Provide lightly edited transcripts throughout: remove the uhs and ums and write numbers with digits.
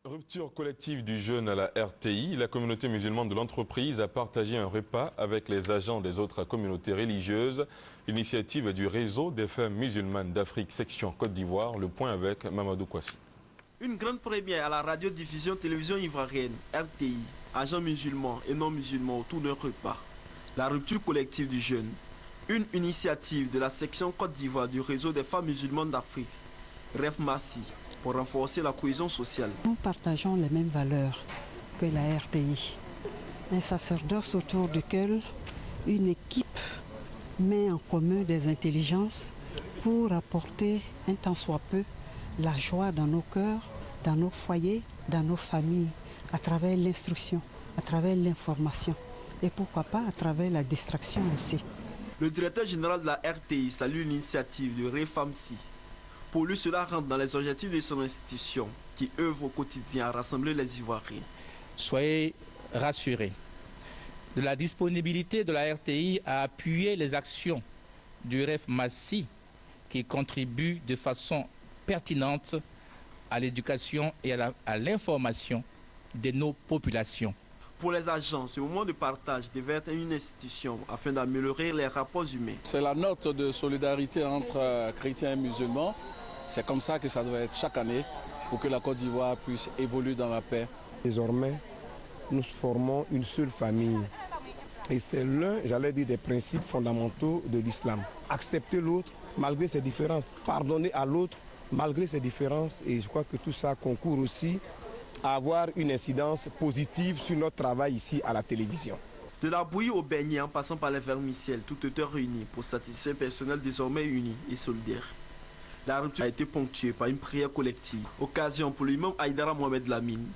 Rupture collective du jeûne à la RTI, la communauté musulmane de l'entreprise a partagé un repas avec les agents des autres communautés religieuses. L'initiative du réseau des femmes musulmanes d'Afrique section Côte d'Ivoire, le point avec Mamadou Kouassi. Une grande première à la radiodiffusion télévision ivoirienne, RTI, agents musulmans et non musulmans autour d'un repas. La rupture collective du jeûne, une initiative de la section Côte d'Ivoire du réseau des femmes musulmanes d'Afrique, REF-MASSI, pour renforcer la cohésion sociale. Nous partageons les mêmes valeurs que la RTI. Un sacerdoce autour duquel une équipe met en commun des intelligences pour apporter un tant soit peu la joie dans nos cœurs, dans nos foyers, dans nos familles, à travers l'instruction, à travers l'information et pourquoi pas à travers la distraction aussi. Le directeur général de la RTI salue l'initiative de REF-MASSI. Pour lui, cela rentre dans les objectifs de son institution qui œuvre au quotidien à rassembler les Ivoiriens. Soyez rassurés de la disponibilité de la RTI à appuyer les actions du REF-MASSI qui contribuent de façon pertinente à l'éducation et à l'information de nos populations. Pour les agents, ce moment de partage devait être une institution afin d'améliorer les rapports humains. C'est la note de solidarité entre chrétiens et musulmans. C'est comme ça que ça doit être chaque année pour que la Côte d'Ivoire puisse évoluer dans la paix. Désormais, nous formons une seule famille. Et c'est l'un, j'allais dire, des principes fondamentaux de l'islam. Accepter l'autre malgré ses différences. Pardonner à l'autre malgré ses différences. Et je crois que tout ça concourt aussi à avoir une incidence positive sur notre travail ici à la télévision. De la bouillie au beignet en passant par les vermicelles, tout était réuni pour satisfaire un personnel désormais uni et solidaire. La rupture a été ponctuée par une prière collective, occasion pour l'imam Aïdara Mohamed Lamine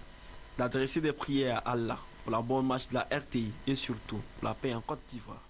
d'adresser des prières à Allah pour la bonne marche de la RTI et surtout pour la paix en Côte d'Ivoire.